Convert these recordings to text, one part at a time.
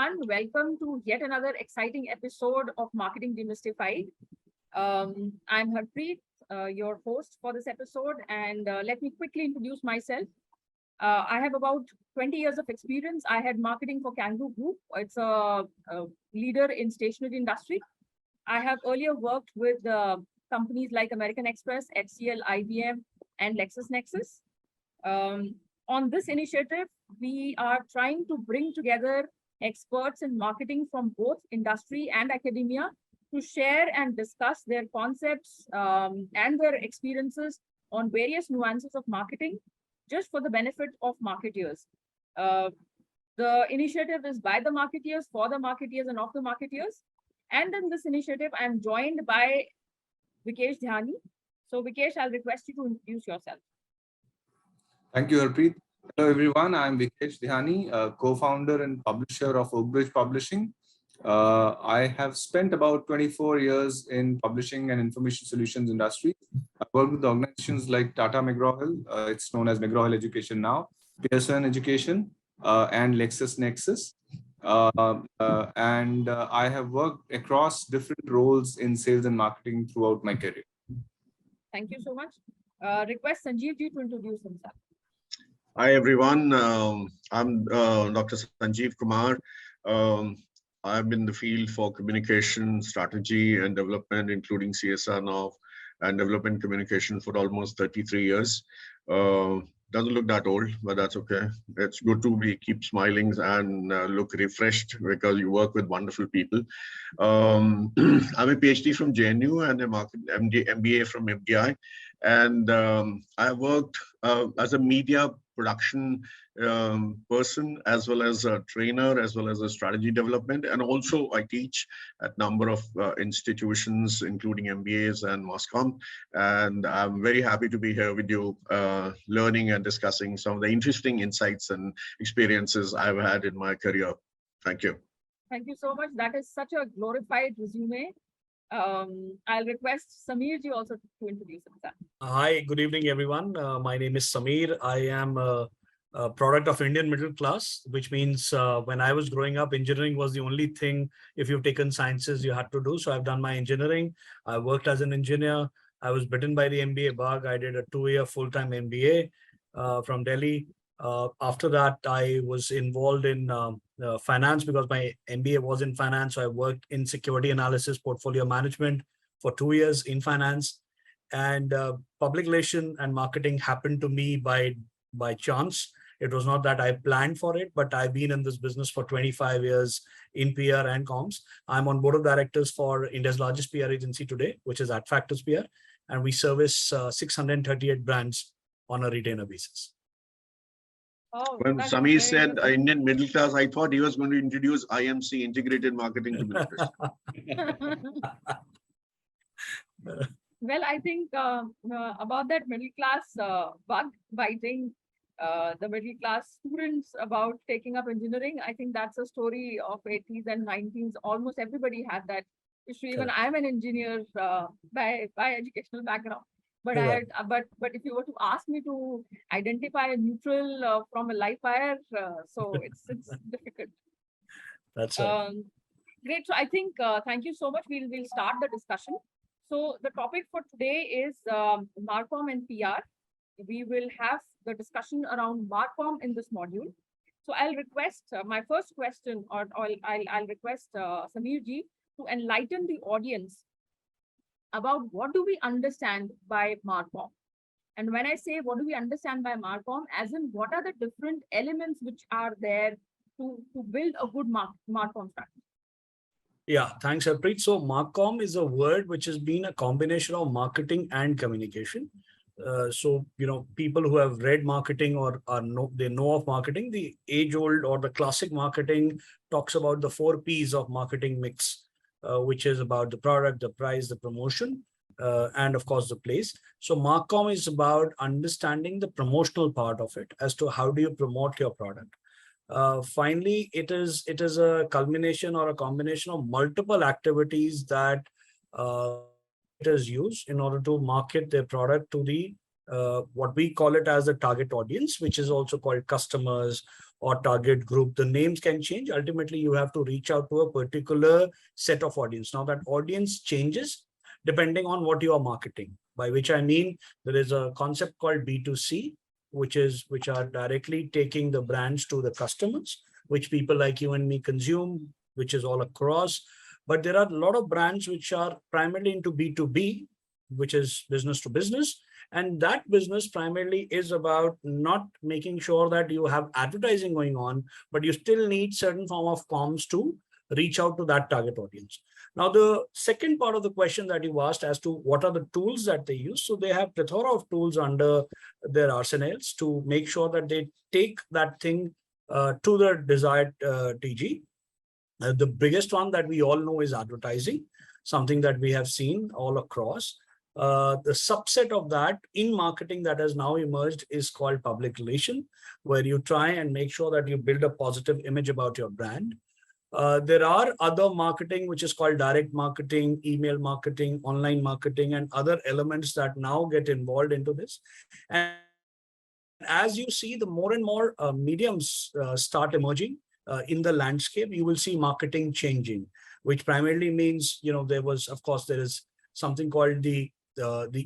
everyone. Welcome to yet another exciting episode of Marketing Demystified. I'm Harpreet, your host for this episode, and let me quickly introduce myself. I have about 20 years of experience. I had marketing for Kangaroo Group. It's a leader in stationery industry. I have earlier worked with companies like American Express, HCL, IBM, and LexisNexis. On this initiative, we are trying to bring together experts in marketing from both industry and academia to share and discuss their concepts and their experiences on various nuances of marketing, just for the benefit of marketeers. The initiative is by the marketeers, for the marketeers, and of the marketeers. And in this initiative, I'm joined by Vikesh Dhyani. So Vikesh, I'll request you to introduce yourself. Thank you, Harpreet. Hello, everyone. I'm Vikesh Dhyani, co-founder and publisher of Oakbridge Publishing. I have spent about 24 years in publishing and information solutions industry. I've worked with organizations like Tata McGraw-Hill, it's known as McGraw-Hill Education now, Pearson Education, and LexisNexis. I have worked across different roles in sales and marketing throughout my career. Thank you so much. Request Sanjeev ji to introduce himself. Hi, everyone. I'm Dr. Sanjeev Kumar. I'm in the field for communication, strategy, and development, including CSR now, and development communication for almost 33 years. Doesn't look that old, but that's okay. It's good to keep smiling and look refreshed because you work with wonderful people. I'm a PhD from JNU and a MBA from MDI. And I worked as a media production person, as well as a trainer, as well as a strategy development. And also I teach at number of institutions, including MBAs and Marcom. And I'm very happy to be here with you, learning and discussing some of the interesting insights and experiences I've had in my career. Thank you. Thank you so much. That is such a glorified resume. I'll request Samir ji also to introduce himself. Hi, good evening, everyone. My name is Samir. I am a product of Indian middle class, which means when I was growing up, engineering was the only thing, if you've taken sciences, you had to do. So I've done my engineering. I worked as an engineer. I was bitten by the MBA bug. I did a 2-year full-time MBA from Delhi. After that, I was involved in finance because my MBA was in finance. So I worked in security analysis, portfolio management for 2 years in finance. And public relation and marketing happened to me by chance. It was not that I planned for it, but I've been in this business for 25 years in PR and comms. I'm on board of directors for India's largest PR agency today, which is Adfactors PR. And we service 638 brands on a retainer basis. Oh, when Samir said Indian middle class, I thought he was going to introduce IMC, Integrated Marketing Communication. Well, I think about that middle class bug biting the middle class students about taking up engineering. I think that's a story of 80s and 90s. Almost everybody had that issue. Even I'm an engineer by educational background. But but if you were to ask me to identify a neutral from a live wire, so it's difficult. That's right. Great. So I think thank you so much. We'll start the discussion. So the topic for today is Marcom and PR. We will have the discussion around Marcom in this module. So I'll request my first question, or I'll request Samir ji to enlighten the audience about what do we understand by Marcom. And when I say what do we understand by Marcom, as in what are the different elements which are there to build a good Marcom strategy? Yeah, thanks, Harpreet. So Marcom is a word which has been a combination of marketing and communication. So, people who have read marketing or they know of marketing, the age-old or the classic marketing talks about the 4 Ps of marketing mix, which is about the product, the price, the promotion, and of course the place. So Marcom is about understanding the promotional part of it as to how do you promote your product. Finally, it is a culmination or a combination of multiple activities that marketers use in order to market their product to the what we call it as the target audience, which is also called customers or target group. The names can change. Ultimately, you have to reach out to a particular set of audience. Now that audience changes depending on what you are marketing, by which I mean there is a concept called B2C, which are directly taking the brands to the customers, which people like you and me consume, which is all across. But there are a lot of brands which are primarily into B2B, which is business to business. And that business primarily is about not making sure that you have advertising going on, but you still need certain form of comms to reach out to that target audience. Now, the second part of the question that you asked as to what are the tools that they use. So they have plethora of tools under their arsenals to make sure that they take that thing to the desired TG. The biggest one that we all know is advertising, something that we have seen all across. The subset of that in marketing that has now emerged is called public relation, where you try and make sure that you build a positive image about your brand. There are other marketing, which is called direct marketing, email marketing, online marketing, and other elements that now get involved into this. And as you see, the more and more mediums start emerging in the landscape, you will see marketing changing, which primarily means, there is something called the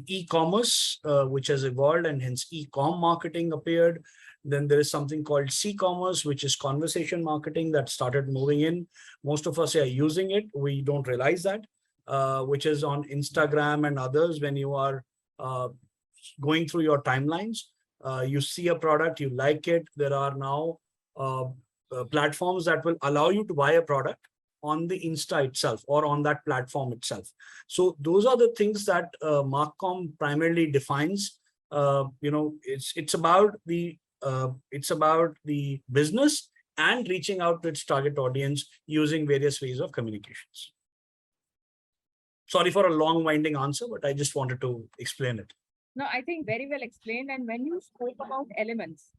e-commerce, which has evolved, and hence e-com marketing appeared. Then there is something called C-commerce, which is conversation marketing that started moving in. Most of us are using it. We don't realize that, which is on Instagram and others. When you are going through your timelines, you see a product, you like it. There are now platforms that will allow you to buy a product on the Insta itself or on that platform itself. So those are the things that Marcom primarily defines. It's about the business and reaching out to its target audience using various ways of communications. Sorry for a long winding answer, but I just wanted to explain it. No, I think very well explained. And when you spoke about elements,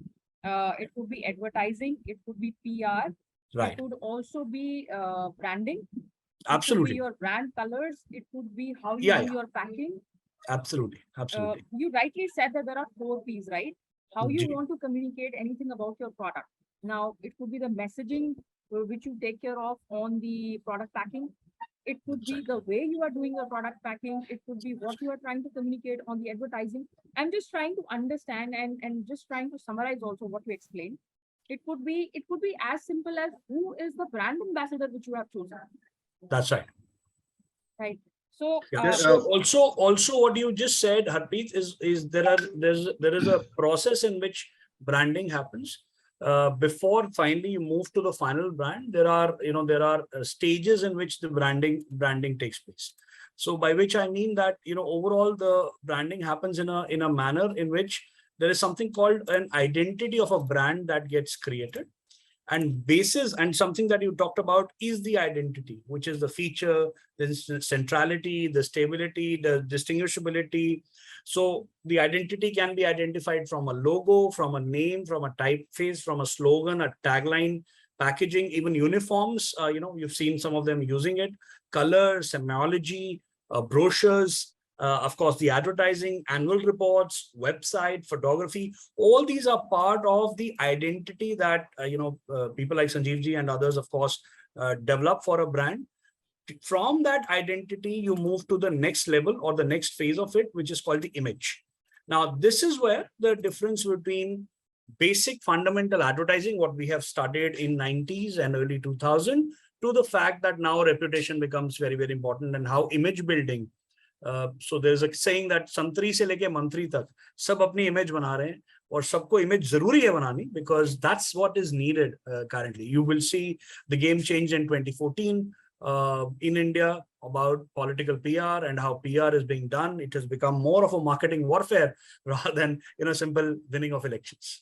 it could be advertising, it could be PR, right? It could also be branding. Absolutely. It could be your brand colors. It could be how you do your packing. Absolutely. Absolutely. You rightly said that there are 4 P's, right? How you want to communicate anything about your product. Now, it could be the messaging which you take care of on the product packing. It could be the way you are doing your product packing. It could be what you are trying to communicate on the advertising. I'm just trying to understand and just trying to summarize also what you explained. It could be as simple as who is the brand ambassador which you have chosen. That's right. Right. So, also what you just said, Harpreet, is there is a process in which branding happens. Before finally you move to the final brand, there are stages in which the branding takes place. So by which I mean that overall the branding happens in a manner in which there is something called an identity of a brand that gets created. And basis and something that you talked about is the identity, which is the feature, the centrality, the stability, the distinguishability. So the identity can be identified from a logo, from a name, from a typeface, from a slogan, a tagline, packaging, even uniforms. You've seen some of them using it, color, semiology, brochures. Of course, the advertising, annual reports, website, photography, all these are part of the identity that, people like Sanjeev ji and others, of course, develop for a brand. From that identity, you move to the next level or the next phase of it, which is called the image. Now, this is where the difference between basic fundamental advertising, what we have studied in 90s and early 2000, to the fact that now reputation becomes very, very important, and how image building. So there's a saying that संतरी से लेके मंत्री तक सब अपनी image बना रहे हैं और सबको image जरूरी है बनानी, because that's what is needed currently. You will see the game change in 2014 in India about political PR and how PR is being done. It has become more of a marketing warfare rather than simple winning of elections.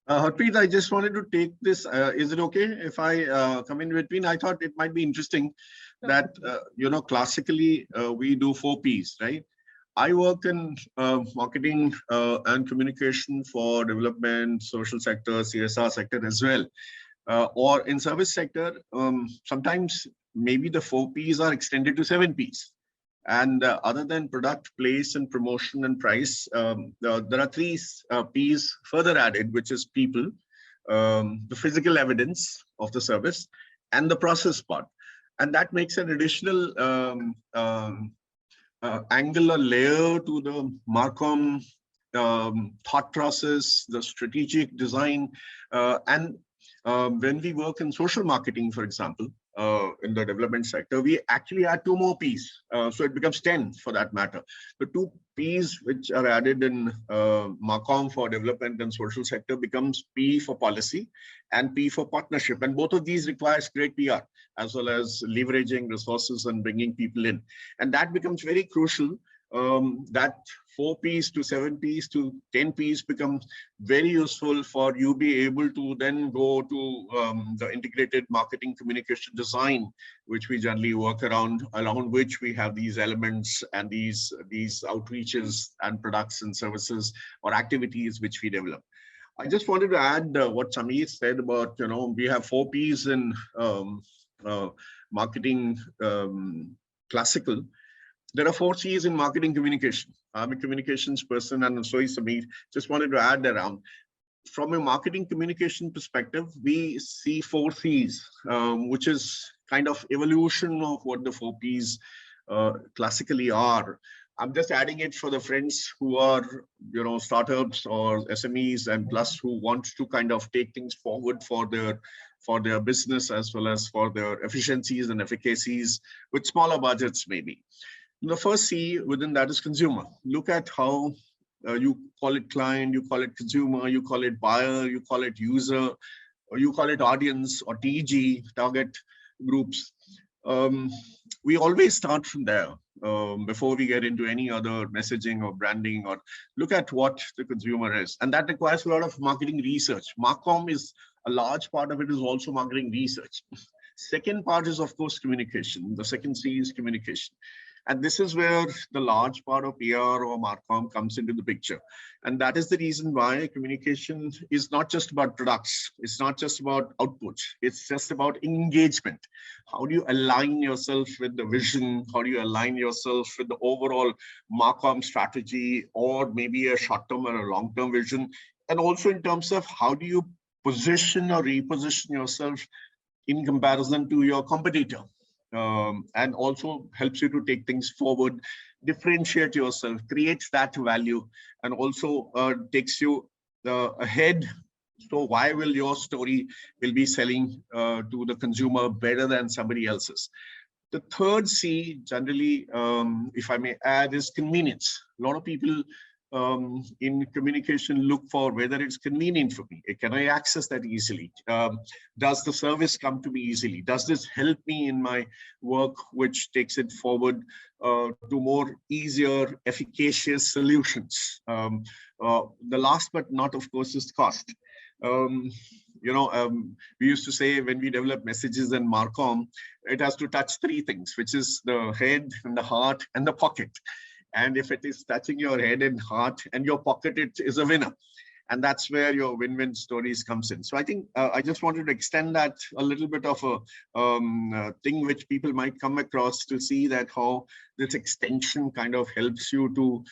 Harpreet, I just wanted to take this. Is it okay if I come in between? I thought it might be interesting that, classically we do 4 Ps, right? I work in marketing and communication for development, social sector, CSR sector as well. Or in service sector, sometimes maybe the 4 Ps are extended to 7 Ps. And other than product, place, and promotion and price, there are three P's further added, which is people, the physical evidence of the service, and the process part. And that makes an additional angle or layer to the Marcom thought process, the strategic design. And when we work in social marketing, for example, in the development sector, we actually add 2 more P's. So it becomes 10 for that matter. The 2 P's which are added in Marcom for development and social sector becomes P for policy and P for partnership. And both of these requires great PR as well as leveraging resources and bringing people in. And that becomes very crucial. That 4 P's to 7 P's to 10 P's becomes very useful for you be able to then go to the integrated marketing communication design, which we generally work around, along which we have these elements and these outreaches and products and services or activities which we develop. I just wanted to add what Samir said about, we have 4 P's in marketing classical. There are 4 C's in marketing communication. I'm a communications person, and so is Samir. Just wanted to add around. From a marketing communication perspective, we see 4 C's, which is kind of evolution of what the 4 P's classically are. I'm just adding it for the friends who are, startups or SMEs, and plus who want to kind of take things forward for their business as well as for their efficiencies and efficacies with smaller budgets maybe. The first C within that is consumer. Look at how you call it client, you call it consumer, you call it buyer, you call it user, or you call it audience or TG, target groups. We always start from there before we get into any other messaging or branding, or look at what the consumer is. And that requires a lot of marketing research. Marcom is a large part of it is also marketing research. Second part is, of course, communication. The second C is communication. And this is where the large part of PR or Marcom comes into the picture. And that is the reason why communication is not just about products. It's not just about output. It's just about engagement. How do you align yourself with the vision? How do you align yourself with the overall Marcom strategy, or maybe a short-term or a long-term vision? And also in terms of how do you position or reposition yourself in comparison to your competitor? And also helps you to take things forward, differentiate yourself, creates that value, and also takes you ahead. So why will your story will be selling to the consumer better than somebody else's? The third C, generally, if I may add, is convenience. A lot of people in communication look for whether it's convenient for me. Can I access that easily? Does the service come to me easily? Does this help me in my work, which takes it forward to more easier, efficacious solutions? The last but not, of course, is cost. We used to say when we develop messages in Marcom, it has to touch 3 things, which is the head and the heart and the pocket. And if it is touching your head and heart and your pocket, it is a winner. And that's where your win-win stories comes in. So I think I just wanted to extend that a little bit of a thing which people might come across to see that how this extension kind of helps you to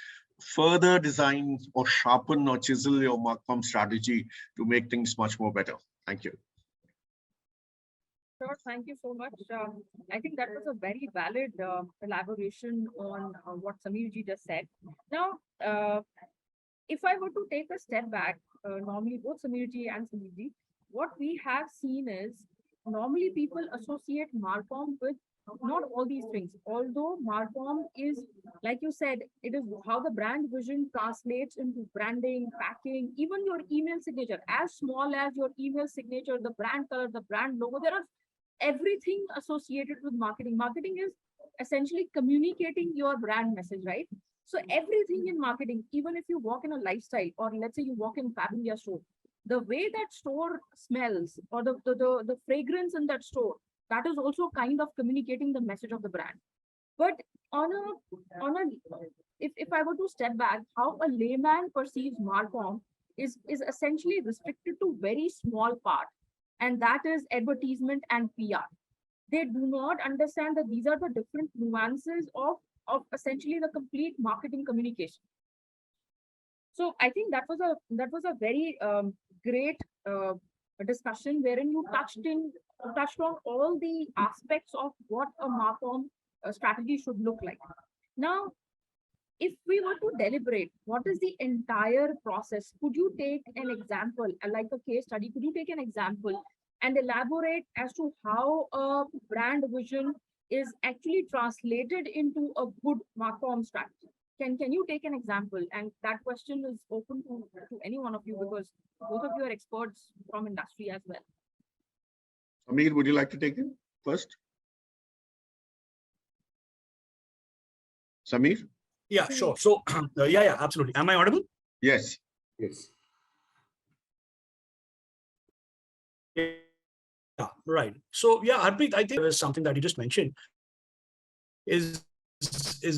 further design or sharpen or chisel your Marcom strategy to make things much more better. Thank you. Sure, thank you so much. I think that was a very valid elaboration on what Sameerji just said. Now, if I were to take a step back, normally both Sameerji and Sameerji, what we have seen is normally people associate Marcom with not all these things. Although Marcom is, like you said, it is how the brand vision translates into branding, packing, even your email signature, as small as your email signature, the brand color, the brand logo. There are everything associated with marketing. Marketing is essentially communicating your brand message, right? So everything in marketing, even if you walk in a lifestyle, or let's say you walk in Fabindia store, the way that store smells, or the fragrance in that store, that is also kind of communicating the message of the brand. But if I were to step back, how a layman perceives Marcom is essentially restricted to very small part. And that is advertisement and PR. They do not understand that these are the different nuances of of essentially the complete marketing communication. So I think that was a very great discussion wherein you touched on all the aspects of what a Marcom strategy should look like. Now, if we were to deliberate, what is the entire process? Could you take an example, like a case study? Could you take an example and elaborate as to how a brand vision is actually translated into a good Marcom strategy? Can you take an example? And that question is open to any one of you, because both of you are experts from industry as well. Samir, would you like to take it first? Samir? Yeah, sure. So, yeah, absolutely. Am I audible? Yes. Yes. Yeah, right. So, yeah, Harpreet, I think there is something that you just mentioned is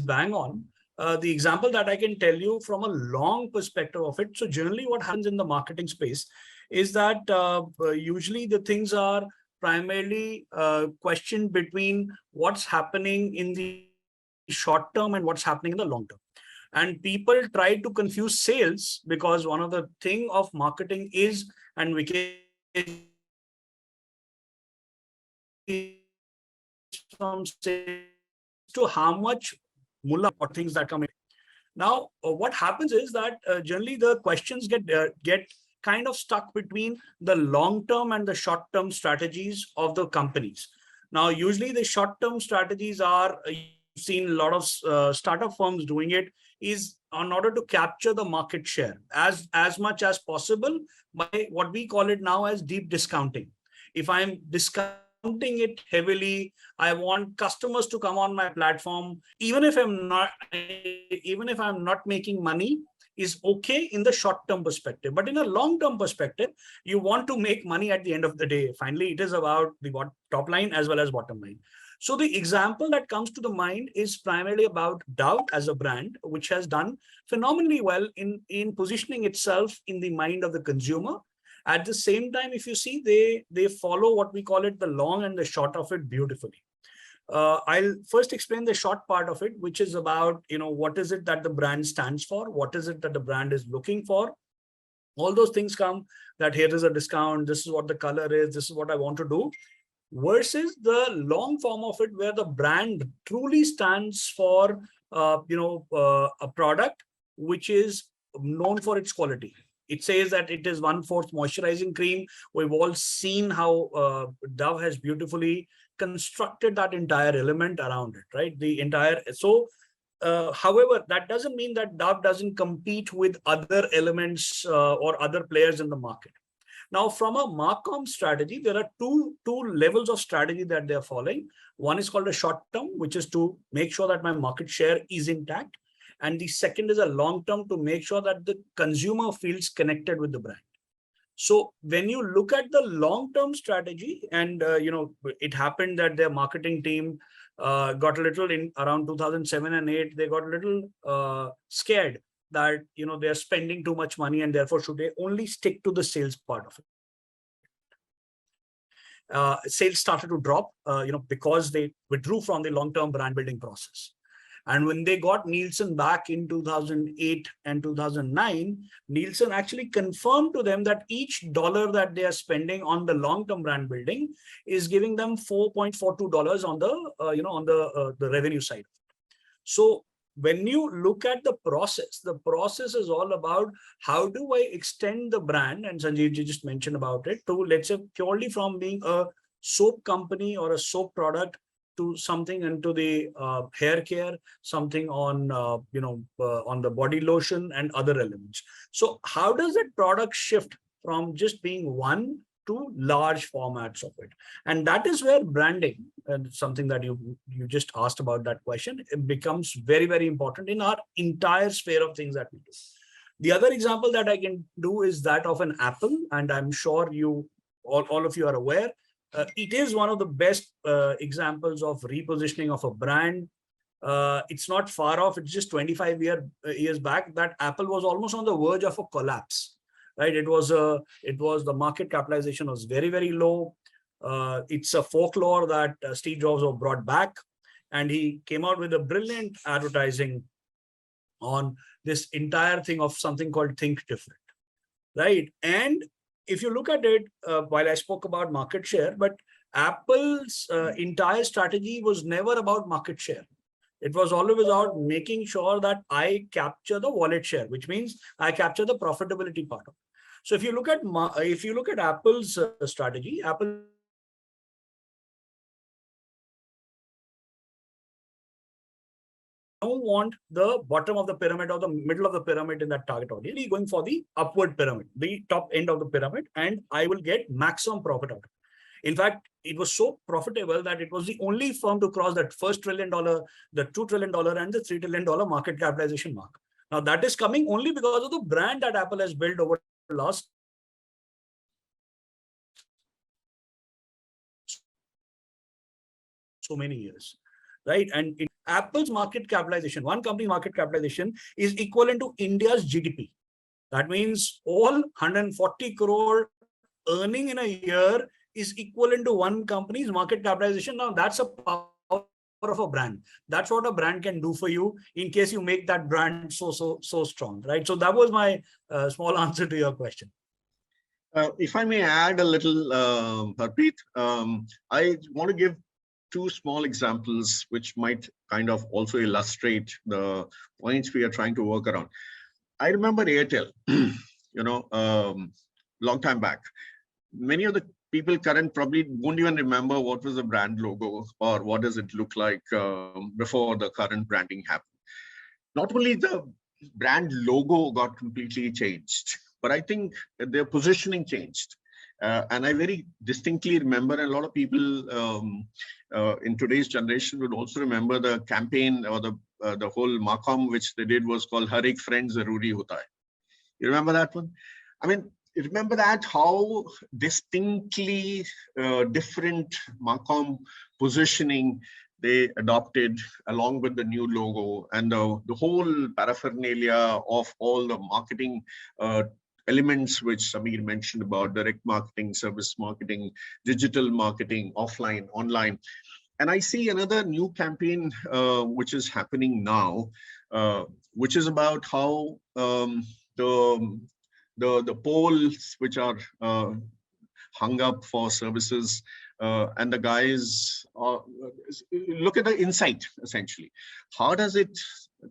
bang on. The example that I can tell you from a long perspective of it. So generally what happens in the marketing space is that usually the things are primarily questioned between what's happening in the short term and what's happening in the long term. And people try to confuse sales, because one of the thing of marketing is, and we can from sales to how much mullah or things that come in. Now, what happens is that generally the questions get kind of stuck between the long-term and the short-term strategies of the companies. Now, usually the short-term strategies are, you've seen a lot of startup firms doing it, is in order to capture the market share as much as possible by what we call it now as deep discounting. If I'm discounting it heavily, I want customers to come on my platform, even if I'm not making money, is okay in the short-term perspective. But in a long-term perspective, you want to make money at the end of the day. Finally, it is about the top line as well as bottom line. So the example that comes to the mind is primarily about Dove as a brand, which has done phenomenally well in positioning itself in the mind of the consumer. At the same time, if you see, they follow what we call it the long and the short of it beautifully. I'll first explain the short part of it, which is about, what is it that the brand stands for? What is it that the brand is looking for? All those things come that here is a discount. This is what the color is. This is what I want to do. Versus the long form of it, where the brand truly stands for, a product which is known for its quality. It says that it is 1/4 moisturizing cream. We've all seen how Dove has beautifully constructed that entire element around it, right? The entire, however, that doesn't mean that Dove doesn't compete with other elements or other players in the market. Now, from a Marcom strategy, there are two levels of strategy that they're following. One is called a short term, which is to make sure that my market share is intact. And the second is a long term, to make sure that the consumer feels connected with the brand. So when you look at the long-term strategy, and it happened that their marketing team got a little in around 2007 and 8, they got a little scared that they're spending too much money, and therefore should they only stick to the sales part of it. Sales started to drop, because they withdrew from the long-term brand building process. And when they got Nielsen back in 2008 and 2009, Nielsen actually confirmed to them that each dollar that they are spending on the long-term brand building is giving them $4.42 on the revenue side. So when you look at the process is all about how do I extend the brand, and Sanjeev ji just mentioned about it, to, let's say, purely from being a soap company or a soap product to something into the hair care, something on on the body lotion and other elements. So how does that product shift from just being one to large formats of it? And that is where branding, and something that you just asked about that question, it becomes very, very important in our entire sphere of things that we do. The other example that I can do is that of an Apple, and I'm sure all of you are aware. It is one of the best examples of repositioning of a brand. It's not far off. It's just 25 years back that Apple was almost on the verge of a collapse, right? It was the market capitalization was very, very low. It's a folklore that Steve Jobs was brought back. and he came out with a brilliant advertising on this entire thing of something called Think Different, right? And if you look at it, while I spoke about market share, but Apple's entire strategy was never about market share. It was always about making sure that I capture the wallet share, which means I capture the profitability part of it. So if you look at Apple's strategy, Apple don't want the bottom of the pyramid or the middle of the pyramid in that target audience. Really going for the upward pyramid, the top end of the pyramid, and I will get maximum profit out of it. In fact, it was so profitable that it was the only firm to cross that first $1 trillion, the $2 trillion, and the $3 trillion market capitalization mark. Now that is coming only because of the brand that Apple has built over the last so many years, right? And in Apple's market capitalization, one company market capitalization is equivalent to India's GDP. That means all 140 crore earning in a year is equivalent to one company's market capitalization. Now that's a power of a brand. That's what a brand can do for you in case you make that brand so strong, right? So that was my small answer to your question. If I may add a little, Harpreet, I want to give two small examples which might kind of also illustrate the points we are trying to work around. I remember Airtel, long time back. Many of the people current probably won't even remember what was the brand logo or what does it look like before the current branding happened. Not only the brand logo got completely changed, but I think their positioning changed. And I very distinctly remember, and a lot of people in today's generation would also remember the campaign or the whole Marcom, which they did was called Har Ek Friend Zaruri Hota Hai. You remember that one? I mean, remember that how distinctly different Marcom positioning they adopted along with the new logo and the whole paraphernalia of all the marketing elements which Samir mentioned about direct marketing, service marketing, digital marketing, offline, online. And I see another new campaign which is happening now, which is about how the poles which are hung up for services and the guys look at the insight essentially. How does it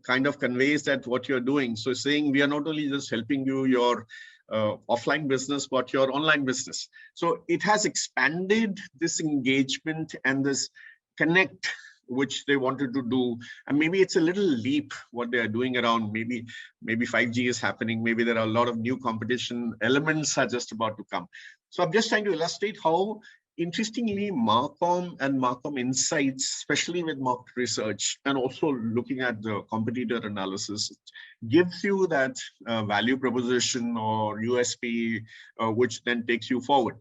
kind of conveys that what you're doing? So saying we are not only just helping you your offline business, but your online business. So it has expanded this engagement and this connect which they wanted to do. And maybe it's a little leap what they are doing around. Maybe 5G is happening. Maybe there are a lot of new competition elements are just about to come. So I'm just trying to illustrate how interestingly Marcom and Marcom Insights, especially with market research and also looking at the competitor analysis, gives you that value proposition or USP, which then takes you forward.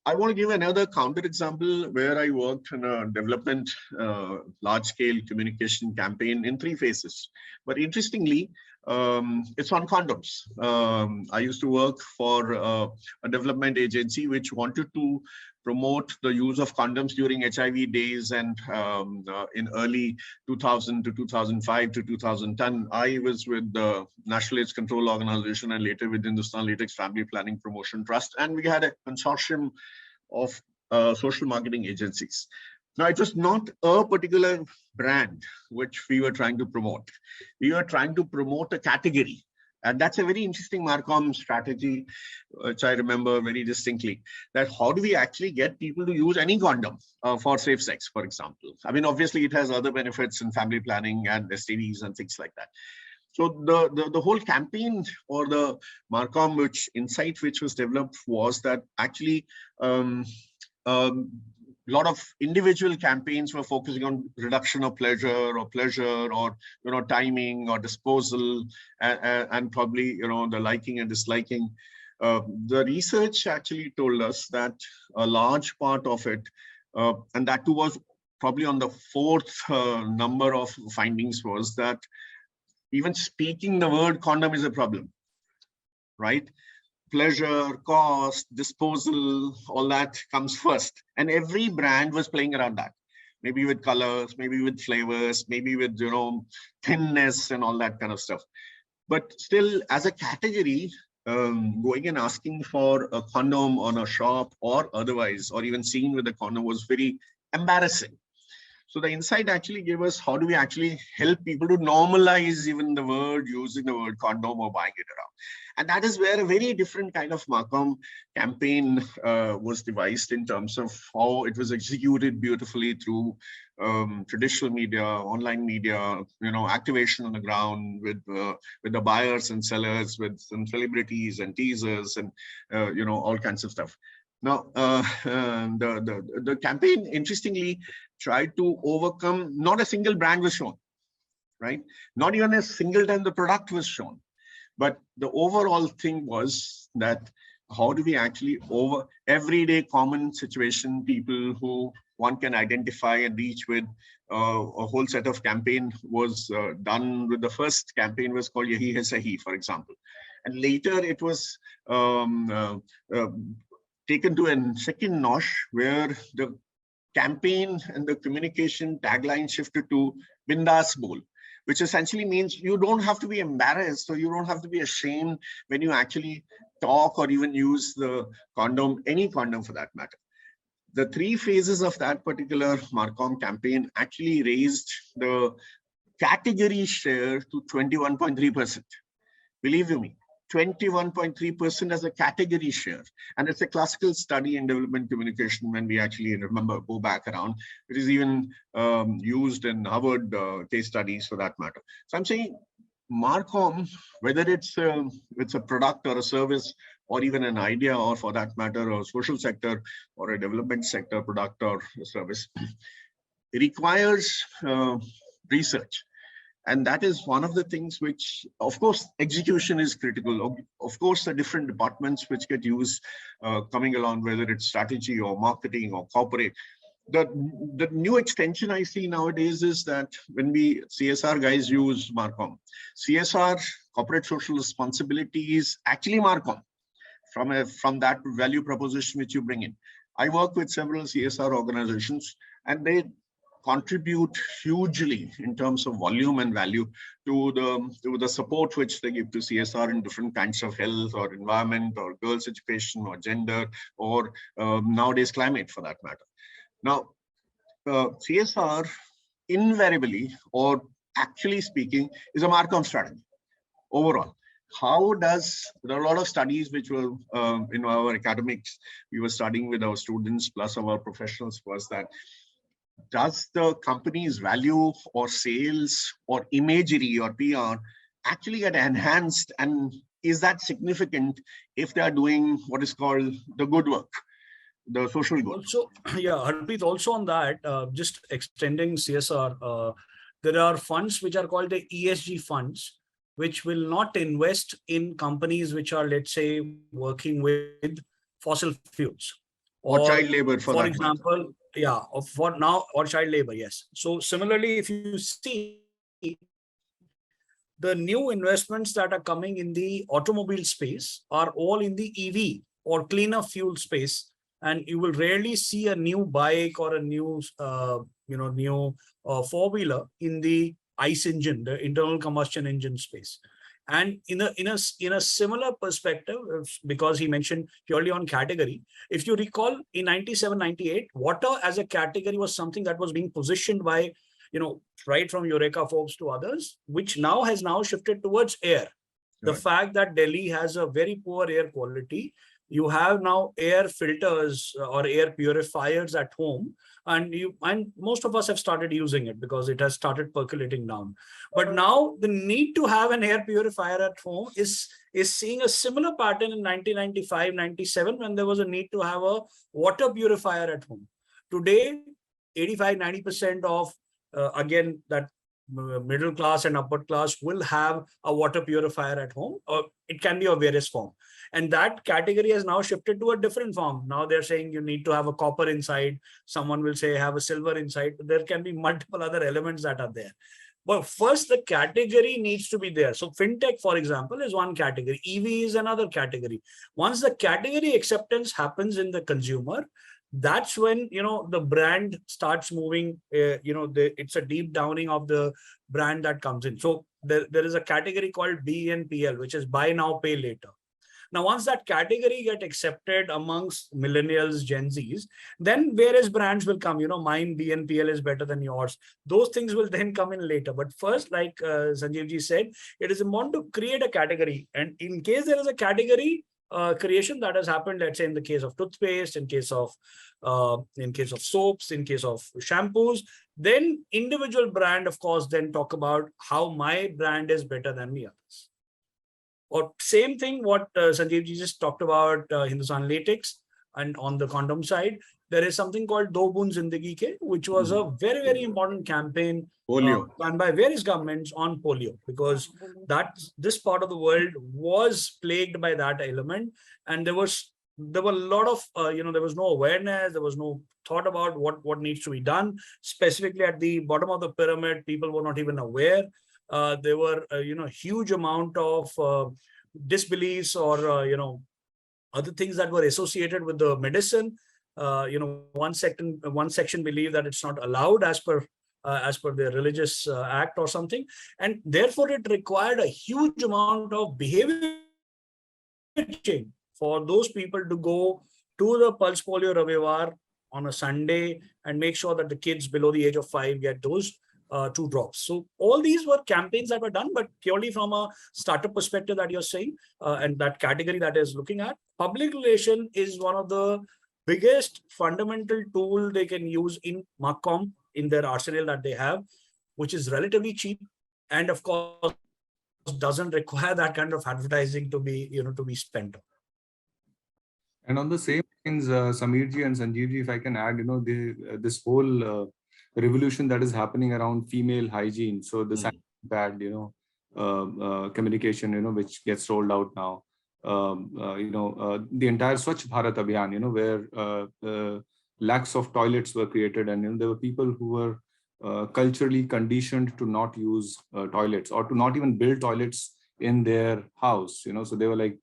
I want to give another counter example where I worked in a development large-scale communication campaign in 3 phases. But interestingly, it's on condoms. I used to work for a development agency which wanted to promote the use of condoms during HIV days, and in early 2000 to 2005 to 2010, I was with the National AIDS Control Organization and later with Hindustan Latex Family Planning Promotion Trust, and we had a consortium of social marketing agencies. Now, it was not a particular brand which we were trying to promote. We were trying to promote a category. And that's a very interesting Marcom strategy, which I remember very distinctly, that how do we actually get people to use any condom for safe sex, for example? I mean, obviously, it has other benefits in family planning and STDs and things like that. So the whole campaign or the Marcom insight which was developed was that actually a lot of individual campaigns were focusing on reduction of pleasure or timing or disposal and probably the liking and disliking. The research actually told us that a large part of it, and that too was probably on the 4th number of findings, was that even speaking the word condom is a problem, right? Pleasure, cost, disposal, all that comes first. And every brand was playing around that. maybe with colors, maybe with flavors, maybe with, thinness and all that kind of stuff. But still, as a category, going and asking for a condom on a shop or otherwise, or even seeing with a condom was very embarrassing. So the insight actually gave us, how do we actually help people to normalize even the word, using the word condom or buying it around. And that is where a very different kind of Marcom campaign was devised in terms of how it was executed beautifully through traditional media, online media, activation on the ground with the buyers and sellers, with some celebrities and teasers and, all kinds of stuff. Now, the campaign, interestingly, tried to overcome, not a single brand was shown, right? Not even a single time the product was shown. But the overall thing was that how do we actually over everyday common situation, people who one can identify and reach with. A whole set of campaign was done with. The first campaign was called Yahi Hai Sahi, for example. And later it was taken to a second notch where the campaign and the communication tagline shifted to Bindas Bol, which essentially means you don't have to be embarrassed or you don't have to be ashamed when you actually talk or even use the condom, any condom for that matter. The 3 phases of that particular Marcom campaign actually raised the category share to 21.3%. Believe you me, 21.3% as a category share. And it's a classical study in development communication when we actually go back around. It is even used in Harvard case studies for that matter. So I'm saying Marcom, whether it's a product or a service or even an idea, or for that matter, a social sector or a development sector product or service, it requires research. And that is one of the things which, of course, execution is critical. Of course, the different departments which get used coming along, whether it's strategy or marketing or corporate. The new extension I see nowadays is that when we CSR guys use Marcom, CSR, corporate social responsibility, is actually Marcom from that value proposition which you bring in. I work with several CSR organizations and they contribute hugely in terms of volume and value to the support which they give to CSR in different kinds of health or environment or girls' education or gender or nowadays climate for that matter. Now, CSR invariably, or actually speaking, is a Marcom strategy overall. There are a lot of studies which were in our academics, we were studying with our students plus our professionals, was that does the company's value or sales or imagery or PR actually get enhanced, and is that significant if they are doing what is called the good work, the social good? Also, yeah, Harpreet, also on that, just extending CSR, there are funds which are called the ESG funds, which will not invest in companies which are, let's say, working with fossil fuels. Or child labor, for example, matter. Yeah, for now, or child labor, yes. So similarly, if you see the new investments that are coming in the automobile space are all in the EV or cleaner fuel space, and you will rarely see a new bike or a new, four-wheeler in the ICE engine, the internal combustion engine space. And in a similar perspective, because he mentioned purely on category, if you recall in 97, 98, water as a category was something that was being positioned by, right from Eureka Forbes to others, which has now shifted towards air. The fact that Delhi has a very poor air quality, you have now air filters or air purifiers at home, and most of us have started using it because it has started percolating down. But now the need to have an air purifier at home is seeing a similar pattern in 1995, 97, when there was a need to have a water purifier at home. Today, 85-90% of again that middle class and upper class will have a water purifier at home, or it can be of various form. And that category has now shifted to a different form. Now they're saying you need to have a copper inside. Someone will say have a silver inside. There can be multiple other elements that are there. But first, the category needs to be there. So fintech, for example, is one category. EV is another category. Once the category acceptance happens in the consumer, that's when, the brand starts moving. It's a deep downing of the brand that comes in. So there is a category called BNPL, which is buy now, pay later. Now, once that category get accepted amongst millennials, Gen Zs, then various brands will come. Mine BNPL is better than yours. Those things will then come in later. But first, like Sanjeev ji said, it is important to create a category. And in case there is a category creation that has happened, let's say in the case of toothpaste, in case of soaps, in case of shampoos, then individual brand, of course, then talk about how my brand is better than the others. Or same thing what Sanjeev ji just talked about Hindustan Latex, and on the condom side, there is something called Do Boon Zindagi Ke, which was a very, very important campaign done by various governments on polio, because this part of the world was plagued by that element, and there were a lot of there was no awareness, there was no thought about what needs to be done. Specifically at the bottom of the pyramid, people were not even aware. There were huge amount of disbeliefs or other things that were associated with the medicine. One section believed that it's not allowed as per their religious act or something, and therefore it required a huge amount of behavior change for those people to go to the Pulse Polio Ravivar on a Sunday and make sure that the kids below the age of 5 get those 2 drops. So all these were campaigns that were done, but purely from a startup perspective that you're saying, and that category that is looking at, public relation is one of the biggest fundamental tool they can use in Marcom, in their arsenal that they have, which is relatively cheap, and of course doesn't require that kind of advertising to be spent on. And on the same lines, Sameerji and Sanjeevji, if I can add, this whole revolution that is happening around female hygiene. So the bad, communication, which gets rolled out now. The entire Swachh Bharat Abhiyan, where lakhs of toilets were created, and there were people who were culturally conditioned to not use toilets, or to not even build toilets in their house. So they were like,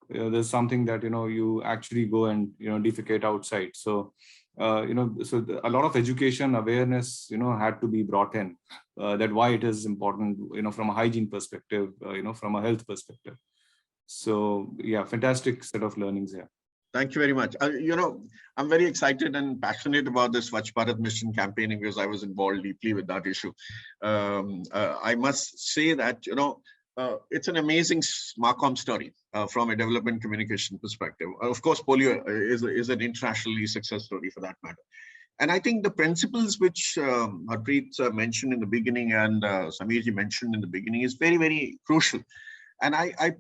there's something that you actually go and defecate outside. So so a lot of education awareness had to be brought in, that why it is important from a hygiene perspective, from a health perspective. So yeah, fantastic set of learnings here. Thank you very much. I'm very excited and passionate about the Swachh Bharat mission campaigning, because I was involved deeply with that issue. I must say that it's an amazing Marcom story from a development communication perspective. Of course, polio is an internationally success story for that matter. And I think the principles which Harpreet mentioned in the beginning and Sameerji mentioned in the beginning is very, very crucial. And I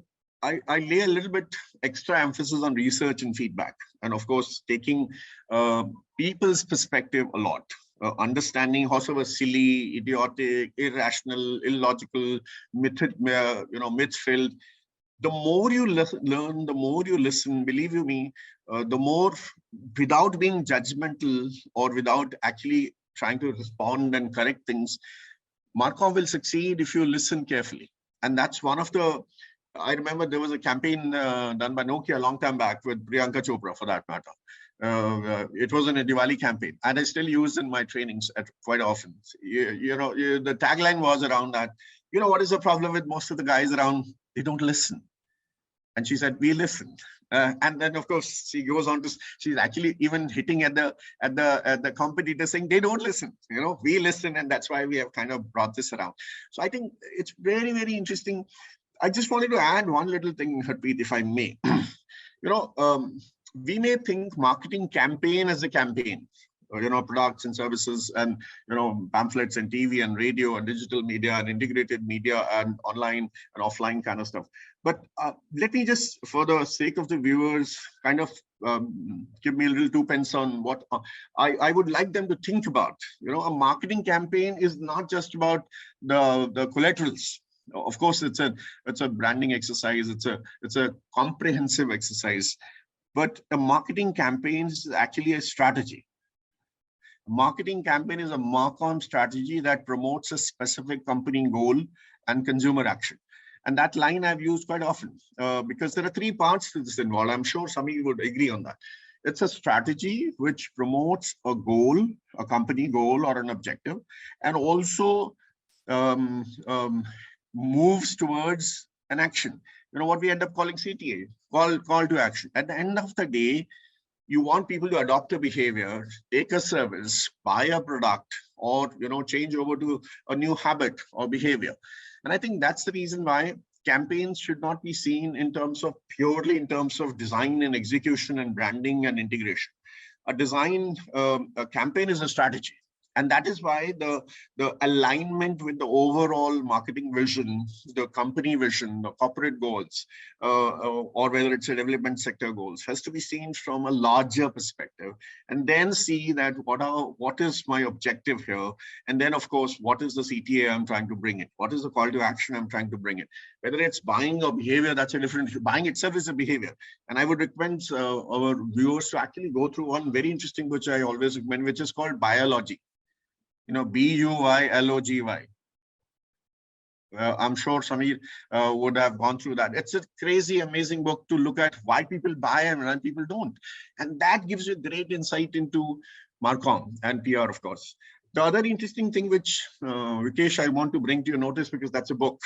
lay a little bit extra emphasis on research and feedback, and of course taking people's perspective a lot. Understanding however silly, idiotic, irrational, illogical, myth-filled. The more you learn, the more you listen, believe you me, the more, without being judgmental or without actually trying to respond and correct things, Marcom will succeed if you listen carefully. And that's one of the, I remember there was a campaign done by Nokia a long time back with Priyanka Chopra, for that matter. It was in a Diwali campaign, and I still use in my trainings quite often. The tagline was around that, what is the problem with most of the guys around? They don't listen. And she said, we listen. And then of course she goes on to, she's actually even hitting at the competitor, saying they don't listen, we listen, and that's why we have kind of brought this around. So I think it's very, very interesting. I just wanted to add one little thing, Harpreet, if I may. We may think marketing campaign as a campaign, products and services and, pamphlets and TV and radio and digital media and integrated media and online and offline kind of stuff. But let me just, for the sake of the viewers, kind of give me a little 2 pence on what I would like them to think about. A marketing campaign is not just about the collaterals. Of course, it's a branding exercise. It's a comprehensive exercise. But a marketing campaign is actually a strategy. marketing campaign is a Marcom strategy that promotes a specific company goal and consumer action. And that line I've used quite often because there are three parts to this involved. I'm sure some of you would agree on that. It's a strategy which promotes a goal, a company goal or an objective, and also moves towards an action. You know what we end up calling CTA, call to action. At the end of the day, you want people to adopt a behavior, take a service, buy a product, or change over to a new habit or behavior. And I think that's the reason why campaigns should not be seen in terms of purely in terms of design and execution and branding and integration. A campaign is a strategy. And that is why the alignment with the overall marketing vision, the company vision, the corporate goals, or whether it's a development sector goals, has to be seen from a larger perspective. And then see that what is my objective here? And then, of course, what is the CTA I'm trying to bring in? What is the call to action I'm trying to bring in? Whether it's buying or behavior, that's a different issue. Buying itself is a behavior. And I would recommend our viewers to actually go through one very interesting book I always recommend, which is called Biology. Buylogy. I'm sure Samir would have gone through that. It's a crazy, amazing book to look at why people buy and when people don't. And that gives you great insight into Marcom and PR, of course. The other interesting thing which, Vikesh, I want to bring to your notice, because that's a book.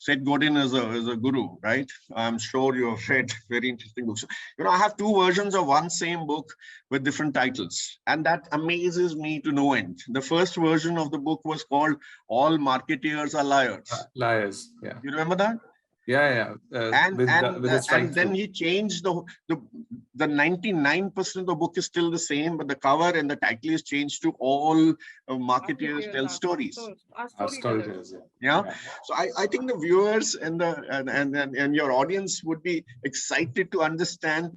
Seth Godin is a guru, right? I'm sure you have read very interesting books. I have two versions of one same book with different titles, and that amazes me to no end. The first version of the book was called All Marketeers Are Liars. Liars, yeah. You remember that? Yeah. And then he changed the 99% of the book is still the same, but the cover and the title is changed to All Marketers Tell Stories. Our storytellers, Yeah. So I think the viewers and your audience would be excited to understand.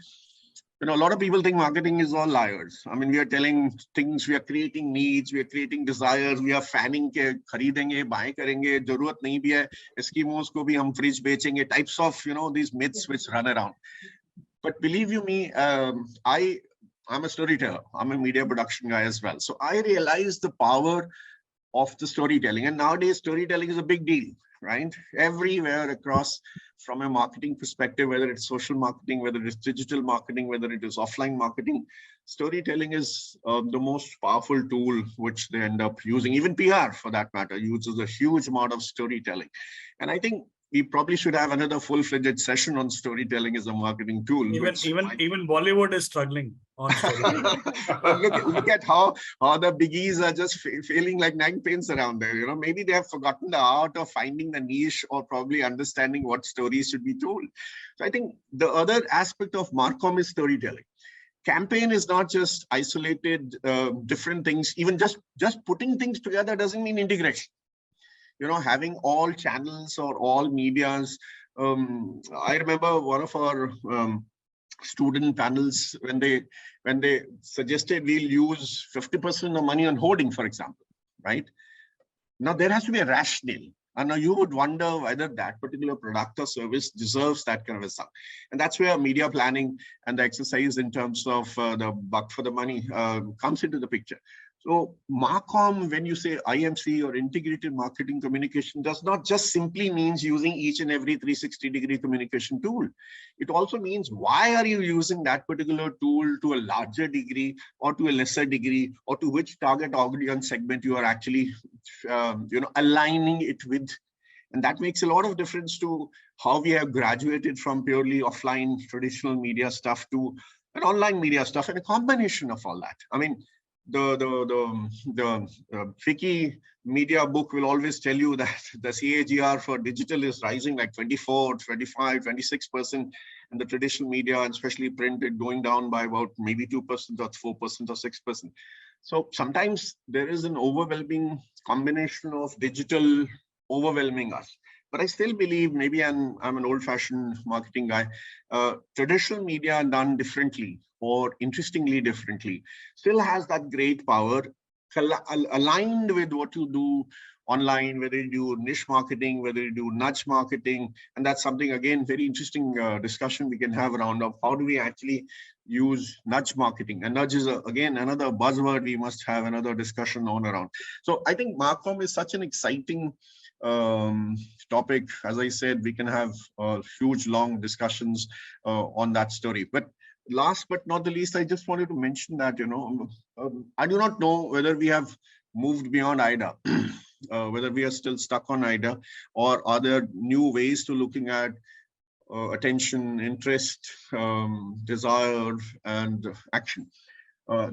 A lot of people think marketing is all liars. I mean, we are telling things, we are creating needs, we are creating desires, we are fanning के खरीदेंगे, buy करेंगे, जरूरत नहीं भी है, Eskimos को भी हम fridge बेचेंगे, types of, these myths which run around. But believe you me, I'm a storyteller. I'm a media production guy as well. So I realize the power of the storytelling. And nowadays, storytelling is a big deal, right? Everywhere across, from a marketing perspective, whether it's social marketing, whether it's digital marketing, whether it is offline marketing, storytelling is the most powerful tool which they end up using. Even PR, for that matter, uses a huge amount of storytelling. And I think we probably should have another full-fledged session on storytelling as a marketing tool. Even Bollywood is struggling on storytelling. look at how the biggies are just failing like nine pins around there. Maybe they have forgotten the art of finding the niche or probably understanding what stories should be told. So I think the other aspect of Marcom is storytelling. Campaign is not just isolated different things. Even just putting things together doesn't mean integration. Having all channels or all medias. I remember one of our student panels when they suggested we'll use 50% of money on hoarding, for example, right? Now there has to be a rationale. And now you would wonder whether that particular product or service deserves that kind of a sum. And that's where media planning and the exercise in terms of the buck for the money comes into the picture. So Marcom, when you say IMC or integrated marketing communication, does not just simply means using each and every 360-degree communication tool. It also means why are you using that particular tool to a larger degree or to a lesser degree, or to which target audience segment you are actually aligning it with. And that makes a lot of difference to how we have graduated from purely offline traditional media stuff to an online media stuff, and a combination of all that. I mean, the Fiki media book will always tell you that the CAGR for digital is rising like 24, 25, 26%, and the traditional media, and especially print, is going down by about maybe 2% or 4% or 6%. So sometimes there is an overwhelming combination of digital overwhelming us. But I still believe, maybe I'm an old-fashioned marketing guy, traditional media done differently or interestingly differently still has that great power aligned with what you do online, whether you do niche marketing, whether you do nudge marketing. And that's something, again, very interesting discussion we can have around of how do we actually use nudge marketing. And nudge is, again, another buzzword we must have another discussion on around. So I think Marcom is such an exciting topic. As I said, we can have huge, long discussions on that story. But last but not the least, I just wanted to mention that, I do not know whether we have moved beyond IDA, whether we are still stuck on IDA, or are there new ways to looking at attention, interest, desire, and action.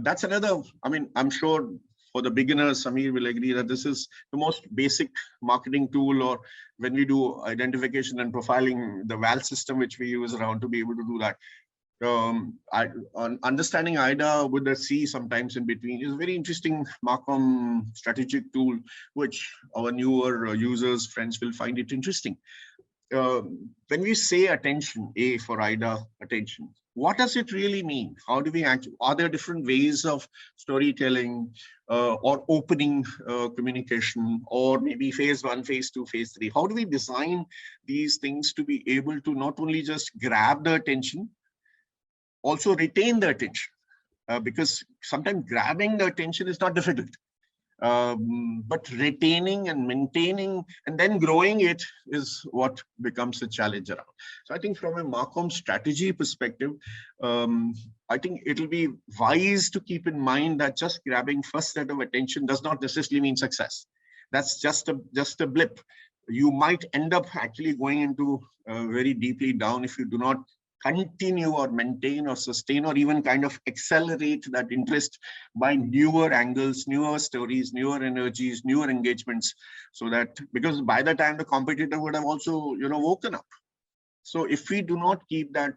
That's another, I mean, I'm sure for the beginners, Samir will agree that this is the most basic marketing tool, or when we do identification and profiling, the VAL system which we use around to be able to do that. Understanding IDA with the C sometimes in between is a very interesting Marcom strategic tool, which our newer users, friends will find it interesting. When we say attention, A for IDA, attention, what does it really mean? How do we actually, are there different ways of storytelling or opening communication, or maybe phase 1, phase 2, phase 3? How do we design these things to be able to not only just grab the attention, also retain the attention? Because sometimes grabbing the attention is not difficult. But retaining and maintaining and then growing it is what becomes a challenge around. So I think from a Marcom strategy perspective, I think it'll be wise to keep in mind that just grabbing first set of attention does not necessarily mean success. That's just a blip. You might end up actually going into very deeply down if you do not continue or maintain or sustain or even kind of accelerate that interest by newer angles, newer stories, newer energies, newer engagements. So that, because by the time the competitor would have also, woken up. So if we do not keep that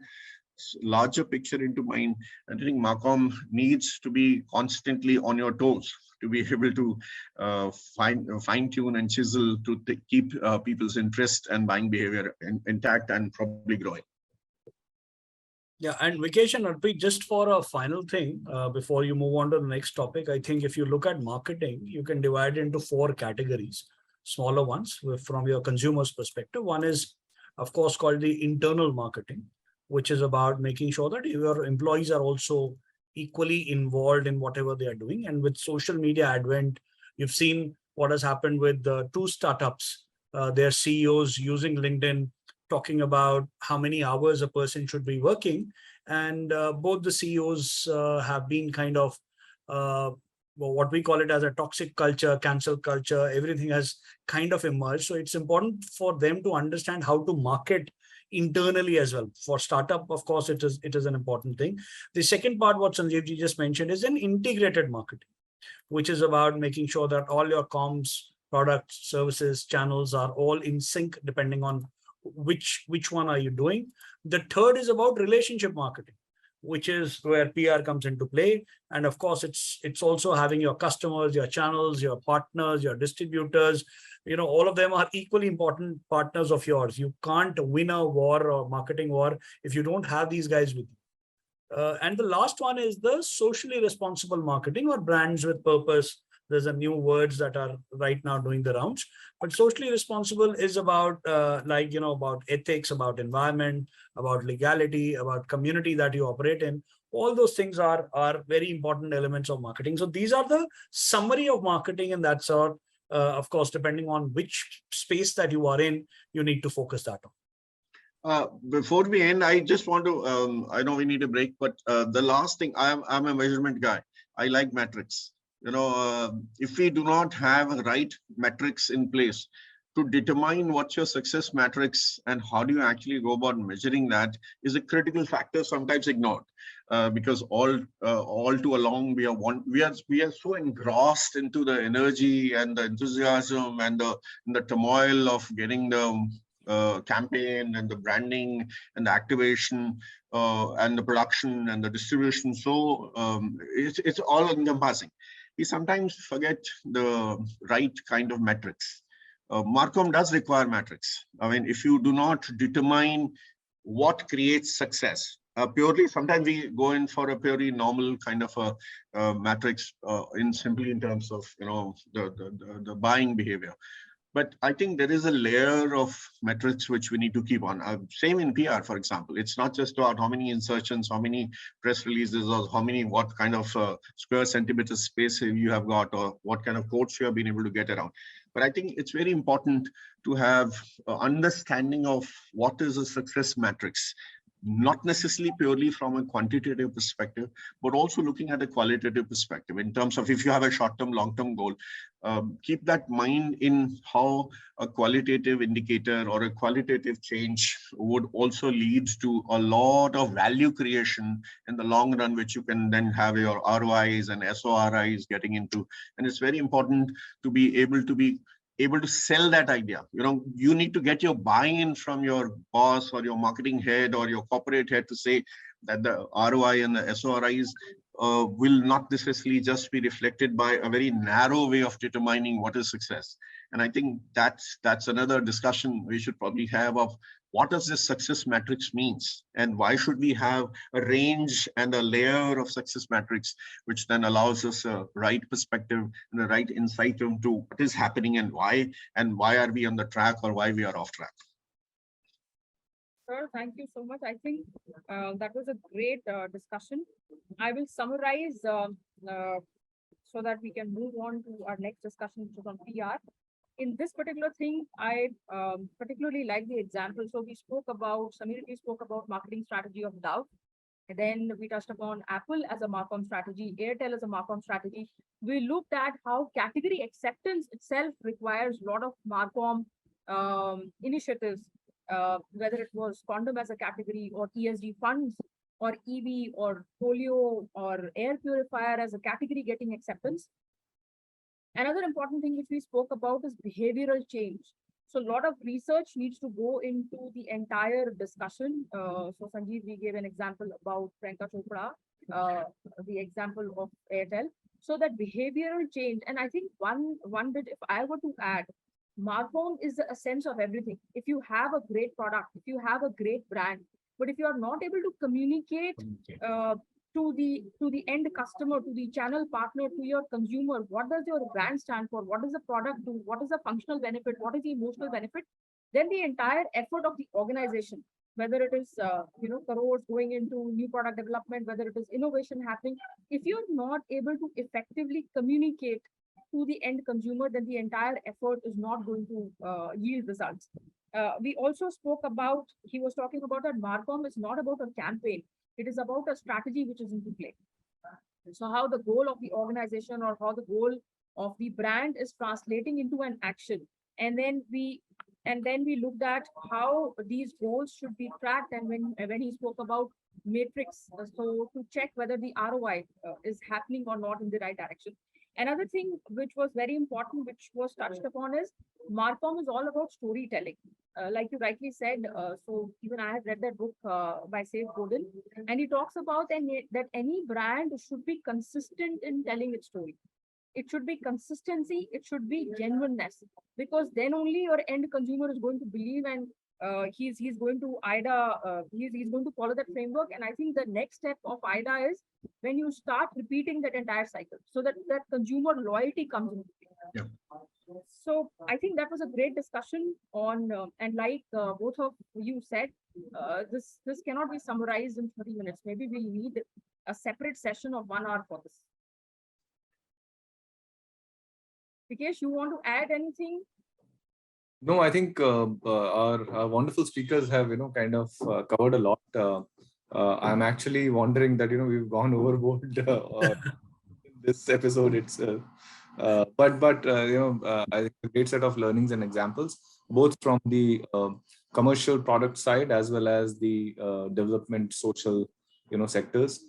larger picture into mind, I think Marcom needs to be constantly on your toes to be able to fine tune and chisel to keep people's interest and buying behavior intact and probably growing. Yeah, and Vikesh and Arpreet, just for a final thing, before you move on to the next topic, I think if you look at marketing, you can divide it into 4 categories, smaller ones from your consumer's perspective. One is, of course, called the internal marketing, which is about making sure that your employees are also equally involved in whatever they are doing. And with social media advent, you've seen what has happened with the 2 startups, their CEOs using LinkedIn, talking about how many hours a person should be working. And both the CEOs have been kind of what we call it as a toxic culture, cancel culture. Everything has kind of emerged. So it's important for them to understand how to market internally as well. For startup, of course, it is an important thing. The second part, what Sanjeev ji just mentioned, is an integrated marketing, which is about making sure that all your comms, products, services, channels are all in sync depending on which one are you doing. The third is about relationship marketing, which is where PR comes into play. And of course, it's also having your customers, your channels, your partners, your distributors, all of them are equally important partners of yours. You can't win a war or marketing war if you don't have these guys with you. And the last one is the socially responsible marketing, or brands with purpose. There's a new words that are right now doing the rounds, but socially responsible is about about ethics, about environment, about legality, about community that you operate in. All those things are very important elements of marketing. So these are the summary of marketing, and that's sort. Of course, depending on which space that you are in, you need to focus that on. Before we end, I just want to, I know we need a break, but the last thing, I'm a measurement guy. I like metrics. If we do not have right metrics in place to determine what's your success metrics and how do you actually go about measuring that, is a critical factor, sometimes ignored, because all too long we are so engrossed into the energy and the enthusiasm and the turmoil of getting the campaign and the branding and the activation and the production and the distribution. So it's all encompassing. We sometimes forget the right kind of metrics. Marcom does require metrics. I mean, if you do not determine what creates success, purely, sometimes we go in for a purely normal kind of a matrix in simply in terms of, the buying behavior. But I think there is a layer of metrics which we need to keep on. Same in PR, for example. It's not just about how many insertions, how many press releases, or what kind of square centimeter space you have got, or what kind of quotes you have been able to get around. But I think it's very important to have understanding of what is a success matrix, not necessarily purely from a quantitative perspective, but also looking at a qualitative perspective in terms of if you have a short-term, long-term goal. Keep that mind in how a qualitative indicator or a qualitative change would also lead to a lot of value creation in the long run, which you can then have your ROIs and SORIs getting into. And it's very important to be able to sell that idea. You need to get your buy-in from your boss or your marketing head or your corporate head to say that the ROI and the SORIs will not necessarily just be reflected by a very narrow way of determining what is success. And I think that's another discussion we should probably have of what does this success matrix means, and why should we have a range and a layer of success matrix, which then allows us a right perspective and the right insight into what is happening and why are we on the track or why we are off track. Sir, thank you so much. I think that was a great discussion. I will summarize so that we can move on to our next discussion, which is on PR. In this particular thing, I particularly like the example. So we spoke about, Samir spoke about marketing strategy of Dove. And then we touched upon Apple as a Marcom strategy, Airtel as a Marcom strategy. We looked at how category acceptance itself requires a lot of Marcom initiatives, whether it was condom as a category or ESG funds or EV or polio or air purifier as a category getting acceptance. Another important thing which we spoke about is behavioral change. So a lot of research needs to go into the entire discussion. So Sanjeev, we gave an example about Priyanka Chopra, the example of Airtel. So that behavioral change, and I think one bit, if I were to add, Marcom is a sense of everything. If you have a great product, if you have a great brand, but if you are not able to communicate to the end customer, to the channel partner, to your consumer, what does your brand stand for? What does the product do? What is the functional benefit? What is the emotional benefit? Then the entire effort of the organization, whether it is crores going into new product development, whether it is innovation happening, if you're not able to effectively communicate to the end consumer, then the entire effort is not going to yield results. We also spoke about, he was talking about that Marcom is not about a campaign. It is about a strategy which is into play. So how the goal of the organization or how the goal of the brand is translating into an action. And then we looked at how these goals should be tracked. And when he spoke about matrix, so to check whether the ROI is happening or not in the right direction. Another thing which was very important, which was touched upon, is Marcom is all about storytelling. Like you rightly said, so even I have read that book by Seth Godin, and he talks about that any brand should be consistent in telling its story. It should be consistency, it should be genuineness, because then only your end consumer is going to believe, and he's going to he's going to follow that framework. And I think the next step of IDA is when you start repeating that entire cycle, so that consumer loyalty comes into play. Yeah. So I think that was a great discussion on, and like both of you said, this cannot be summarized in 30 minutes. Maybe we'll need a separate session of 1 hour for this. Vikesh, you want to add anything? No, I think our wonderful speakers have, kind of covered a lot. I'm actually wondering that, we've gone overboard in this episode itself. But I think a great set of learnings and examples, both from the commercial product side as well as the development social, sectors,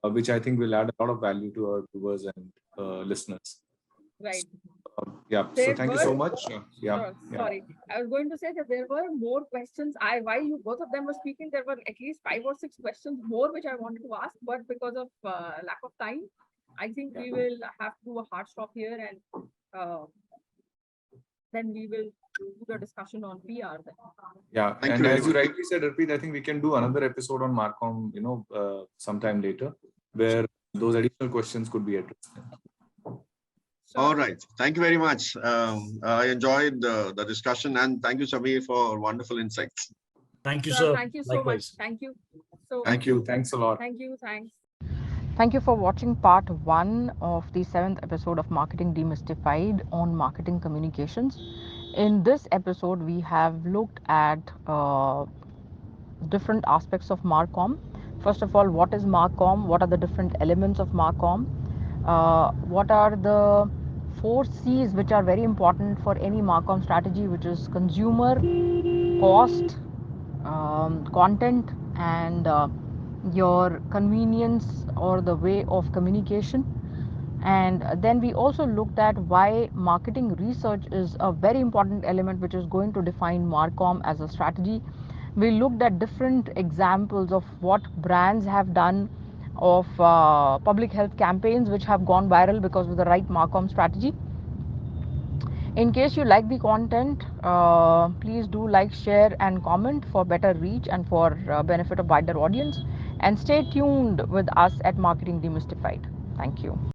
which I think will add a lot of value to our viewers and listeners. Right. Yeah. So thank you so much. Sorry, I was going to say that there were more questions. While you both of them were speaking, there were at least 5 or 6 questions more which I wanted to ask, but because of lack of time, I think we will have to do a hard stop here. And then we will do the discussion on PR then. Yeah, Thank and you very as you much. rightly said, Arpreet, I think we can do another episode on Marcom, sometime later, where those additional questions could be addressed. So, All right. Thank you very much. I enjoyed the discussion, and thank you, Samir, for wonderful insights. Thank you, sir, sir. thank you so much. Likewise. Thank you. So, Thank you. Thanks a lot. thank you. Thanks. Thank you for watching part 1 of the 7th episode of Marketing Demystified on marketing communications. In this episode, we have looked at different aspects of Marcom. First of all, what is Marcom? What are the different elements of Marcom? What are the 4 C's which are very important for any Marcom strategy, which is consumer, cost, content, and your convenience or the way of communication. And then we also looked at why marketing research is a very important element which is going to define Marcom as a strategy. We looked at different examples of what brands have done of public health campaigns which have gone viral because of the right Marcom strategy. In case you like the content, please do like, share and comment for better reach and for benefit of wider audience, and stay tuned with us at Marketing Demystified. Thank you.